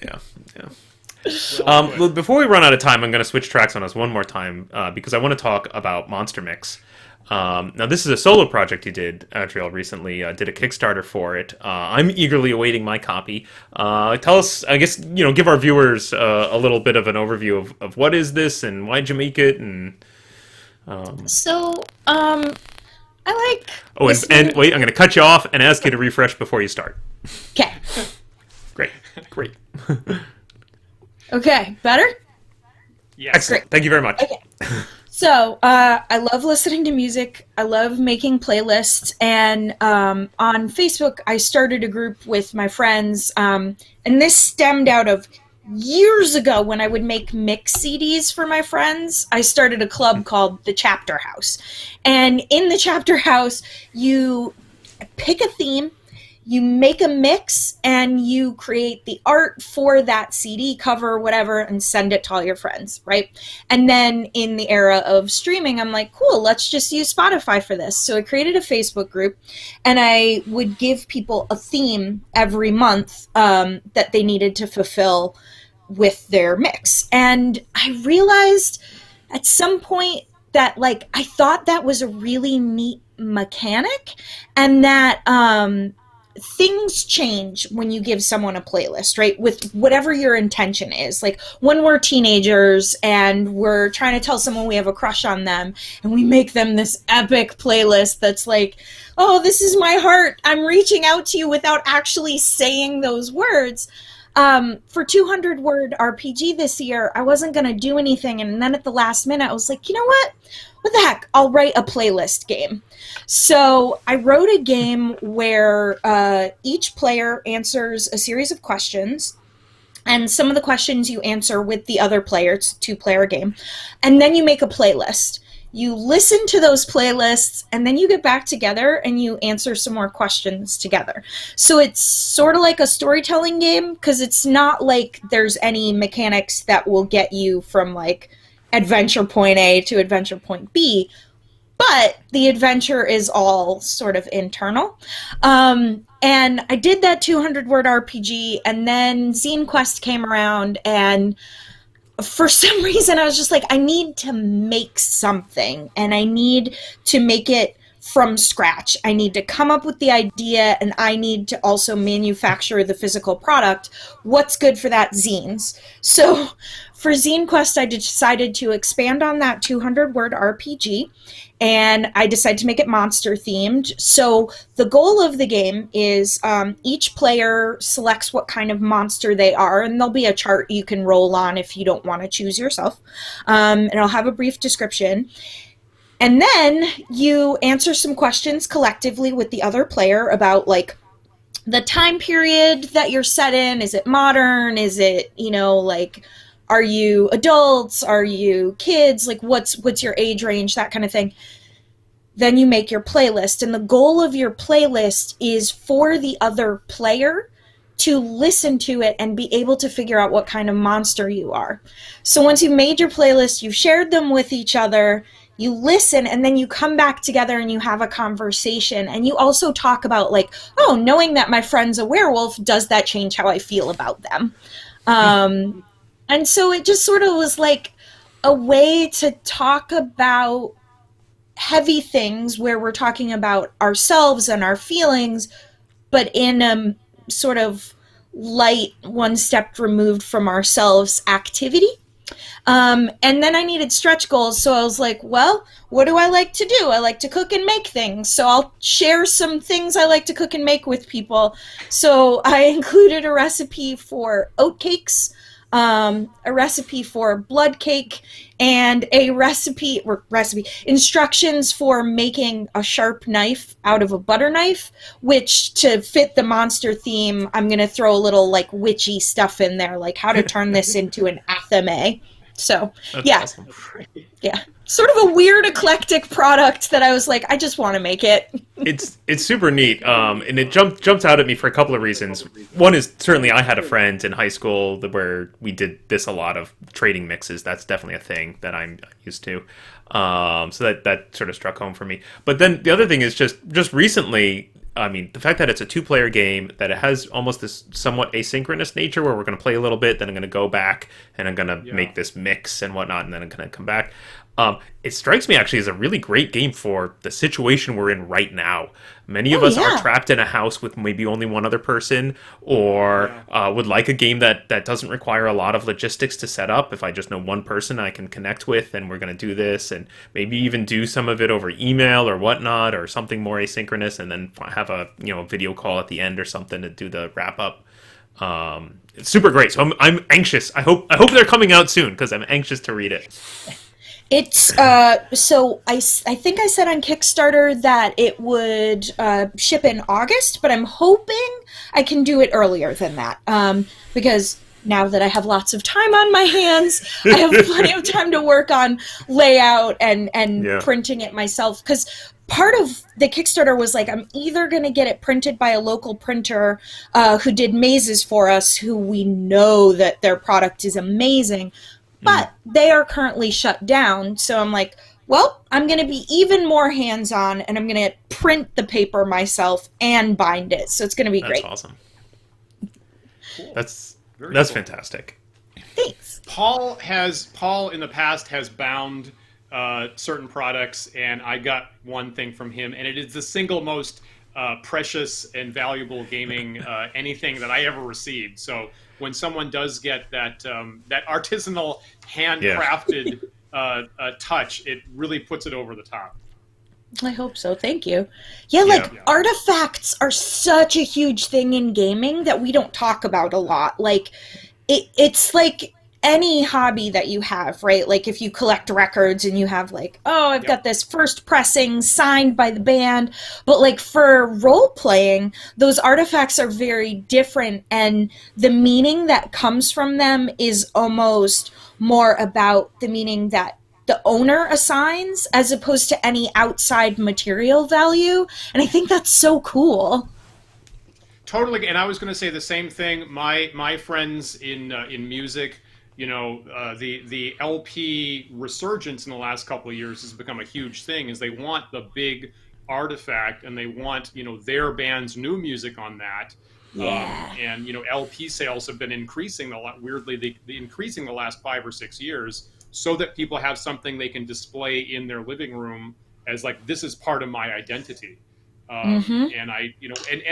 Yeah. Well, before we run out of time, I'm going to switch tracks on us one more time because I want to talk about Monster Mix. Now, this is a solo project you did, Adriel, recently. Did a Kickstarter for it. I'm eagerly awaiting my copy. Tell us, I guess, give our viewers a little bit of an overview of what is this and why'd you make it? And I like... Oh, and wait, I'm going to cut you off and ask you to refresh before you start. Okay. Great. Okay, better? Yes. Excellent. Great. Thank you very much. Okay. So, I love listening to music. I love making playlists. And on Facebook, I started a group with my friends. And this stemmed out of years ago when I would make mix CDs for my friends. I started a club called the Chapter House. And in the Chapter House, you pick a theme, you make a mix, and you create the art for that CD cover, whatever, and send it to all your friends, right? And then in the era of streaming, I'm like, cool, let's just use Spotify for this. So I created a Facebook group, and I would give people a theme every month that they needed to fulfill with their mix. And I realized at some point that, like, I thought that was a really neat mechanic, and that things change when you give someone a playlist, right? With whatever your intention is. Like, when we're teenagers and we're trying to tell someone we have a crush on them, and we make them this epic playlist that's like, oh, this is my heart, I'm reaching out to you, without actually saying those words. For 200 word RPG this year, I wasn't going to do anything. And then at the last minute, I was like, you know what the heck? I'll write a playlist game. So I wrote a game where each player answers a series of questions. And some of the questions you answer with the other player. It's a 2-player game. And then you make a playlist. You listen to those playlists, and then you get back together and you answer some more questions together. So it's sort of like a storytelling game, because it's not like there's any mechanics that will get you from, like, adventure point A to adventure point B, but the adventure is all sort of internal. And I did that 200-word RPG, and then Zine Quest came around, and for some reason I was just like, I need to make something, and I need to make it from scratch. I need to come up with the idea, and I need to also manufacture the physical product. What's good for that? Zines. So for Zine Quest, I decided to expand on that 200-word RPG, and I decided to make it monster themed. So the goal of the game is each player selects what kind of monster they are, and there'll be a chart you can roll on if you don't want to choose yourself. And I'll have a brief description. And then you answer some questions collectively with the other player about, like, the time period that you're set in. Is it modern? Is it, like, are you adults? Are you kids? Like, what's your age range? That kind of thing. Then you make your playlist. And the goal of your playlist is for the other player to listen to it and be able to figure out what kind of monster you are. So once you've made your playlist, you've shared them with each other, you listen, and then you come back together and you have a conversation. And you also talk about, like, oh, knowing that my friend's a werewolf, does that change how I feel about them? And so it just sort of was like a way to talk about heavy things where we're talking about ourselves and our feelings, but in a sort of light, one step removed from ourselves activity. And then I needed stretch goals, so I was like, well, what do I like to do? I like to cook and make things, so I'll share some things I like to cook and make with people. So I included a recipe for oat cakes, a recipe for blood cake, and a instructions for making a sharp knife out of a butter knife, which, to fit the monster theme, I'm going to throw a little, like, witchy stuff in there, like how to turn this into an athame. So, That's yeah. awesome. Yeah. Sort of a weird, eclectic product that I was like, I just want to make it. It's super neat, and it jumped out at me for a couple of reasons. One is, certainly I had a friend in high school where we did this a lot of trading mixes. That's definitely a thing that I'm used to. So that sort of struck home for me. But then the other thing is just recently, I mean, the fact that it's a two-player game, that it has almost this somewhat asynchronous nature where we're going to play a little bit, then I'm going to go back, and I'm going to make this mix and whatnot, and then I'm going to come back. It strikes me actually as a really great game for the situation we're in right now. Many of us are trapped in a house with maybe only one other person, or would like a game that doesn't require a lot of logistics to set up. If I just know one person I can connect with, and we're going to do this, and maybe even do some of it over email or whatnot, or something more asynchronous, and then have a video call at the end or something to do the wrap up. It's super great. So I'm anxious. I hope they're coming out soon, because I'm anxious to read it. It's, so I think I said on Kickstarter that it would ship in August, but I'm hoping I can do it earlier than that, because now that I have lots of time on my hands, I have plenty of time to work on layout and printing it myself, because part of the Kickstarter was like, I'm either going to get it printed by a local printer who did mazes for us, who we know that their product is amazing, but they are currently shut down. So I'm like, well, I'm going to be even more hands-on, and I'm going to print the paper myself and bind it. So it's going to be great. That's awesome. Cool. That's cool. fantastic. Thanks. Paul in the past has bound certain products, and I got one thing from him, and it is the single most precious and valuable gaming anything that I ever received. So when someone does get that that artisanal, handcrafted touch, it really puts it over the top. I hope so. Thank you. Yeah, artifacts are such a huge thing in gaming that we don't talk about a lot. Like, it's like any hobby that you have, right? Like, if you collect records and you have, like, oh, I've got this first pressing signed by the band. But, like, for role-playing, those artifacts are very different, and the meaning that comes from them is almost more about the meaning that the owner assigns, as opposed to any outside material value. And I think that's so cool. Totally, and I was going to say the same thing. My friends in music, the LP resurgence in the last couple of years has become a huge thing. Is they want the big artifact, and they want their band's new music on that. Yeah. And LP sales have been increasing a lot. Weirdly, the last 5 or 6 years, so that people have something they can display in their living room as like, this is part of my identity. Mm-hmm. And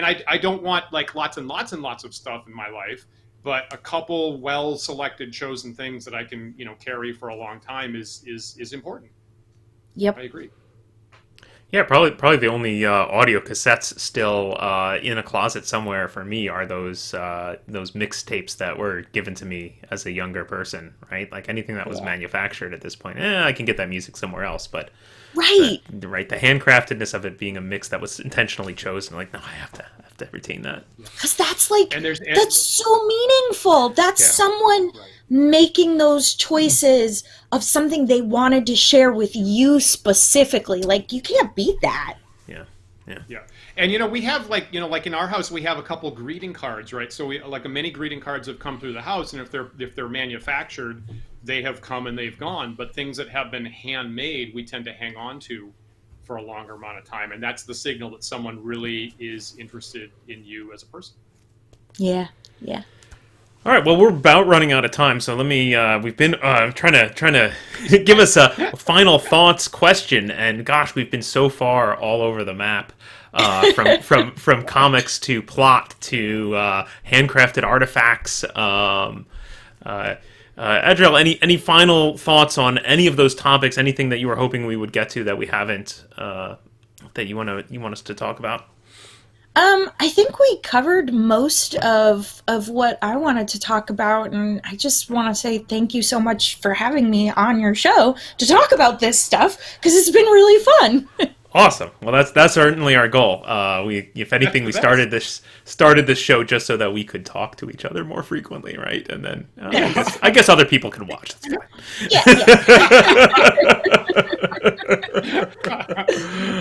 I don't want like lots and lots and lots of stuff in my life, but a couple well-selected, chosen things that I can, carry for a long time is important. Yep. I agree. Yeah, probably the only audio cassettes still in a closet somewhere for me are those mixtapes that were given to me as a younger person, right? Like anything that was manufactured at this point, I can get that music somewhere else, but right, the handcraftedness of it being a mix that was intentionally chosen, like, no, I have to retain that. Because that's like that's so meaningful. That's someone making those choices of something they wanted to share with you specifically. Like, you can't beat that. Yeah. And we have like in our house we have a couple greeting cards, right? So we like many greeting cards have come through the house, and if they're manufactured, they have come and they've gone. But things that have been handmade, we tend to hang on to for a longer amount of time, and that's the signal that someone really is interested in you as a person. Yeah. All right, well, we're about running out of time, so let me. We've been trying to give us a final thoughts question, and gosh, we've been so far all over the map, from comics to plot to handcrafted artifacts. Adriel, any final thoughts on any of those topics? Anything that you were hoping we would get to that we haven't, that you want us to talk about? I think we covered most of what I wanted to talk about, and I just want to say thank you so much for having me on your show to talk about this stuff, because it's been really fun. Awesome. Well, that's certainly our goal. If anything, we started this show just so that we could talk to each other more frequently, right? And then I guess other people can watch. That's fine. Yeah.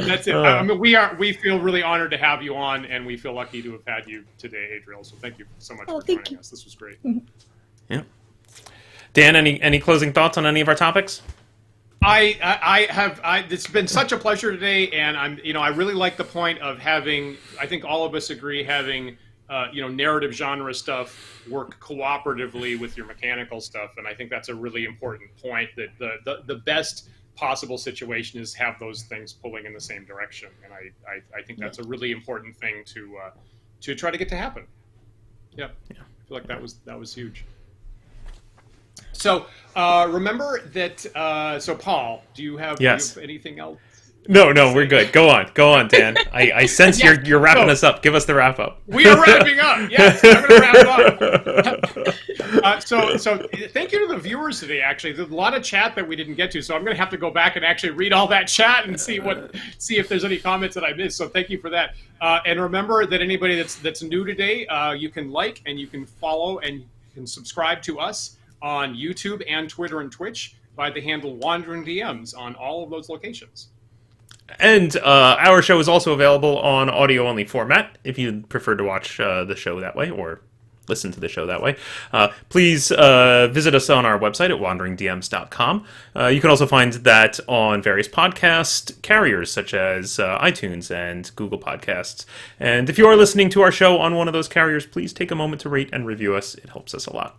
That's it. I mean, we feel really honored to have you on, and we feel lucky to have had you today, Adriel. So thank you so much for joining us. This was great. Yeah. Dan, any closing thoughts on any of our topics? It's been such a pleasure today, and I really like the point of having, I think all of us agree, having, narrative genre stuff work cooperatively with your mechanical stuff. And I think that's a really important point, that the best possible situation is have those things pulling in the same direction. And I think that's a really important thing to try to get to happen. Yeah. I feel like that was huge. So remember that. So Paul, do you have anything else? No, we're good. Go on, Dan. I sense you're wrapping us up. Give us the wrap up. We are wrapping up. Yes, I'm going to wrap up. So thank you to the viewers today. Actually, there's a lot of chat that we didn't get to, so I'm going to have to go back and actually read all that chat and see if there's any comments that I missed. So thank you for that. And remember that anybody that's new today, you can like and you can follow and you can subscribe to us on YouTube and Twitter and Twitch by the handle Wandering DMs on all of those locations. And our show is also available on audio-only format if you prefer to watch the show that way or listen to the show that way. Please visit us on our website at wanderingdms.com. You can also find that on various podcast carriers such as iTunes and Google Podcasts. And if you are listening to our show on one of those carriers, please take a moment to rate and review us. It helps us a lot.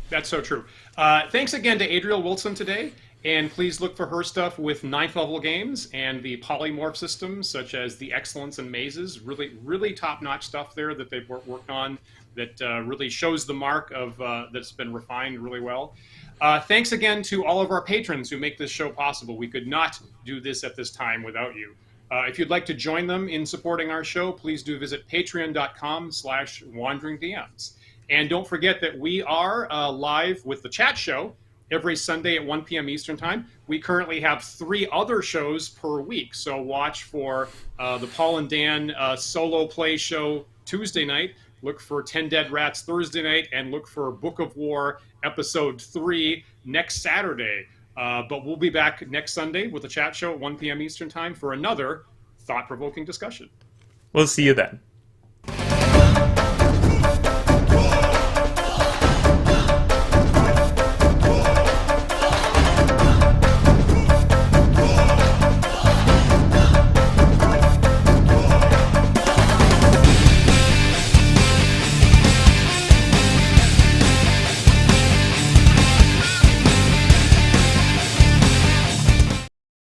That's so true. Thanks again to Adriel Wilson today, and please look for her stuff with 9th level games and the polymorph systems such as the Excellence and Mazes. Really, really top-notch stuff there that they've worked on that really shows the mark of that's been refined really well. Thanks again to all of our patrons who make this show possible. We could not do this at this time without you. If you'd like to join them in supporting our show, please do visit patreon.com/wanderingdms. And don't forget that we are live with the chat show every Sunday at 1 p.m. Eastern Time. We currently have 3 other shows per week, so watch for the Paul and Dan solo play show Tuesday night, look for 10 Dead Rats Thursday night, and look for Book of War Episode 3 next Saturday. But we'll be back next Sunday with the chat show at 1 p.m. Eastern Time for another thought-provoking discussion. We'll see you then.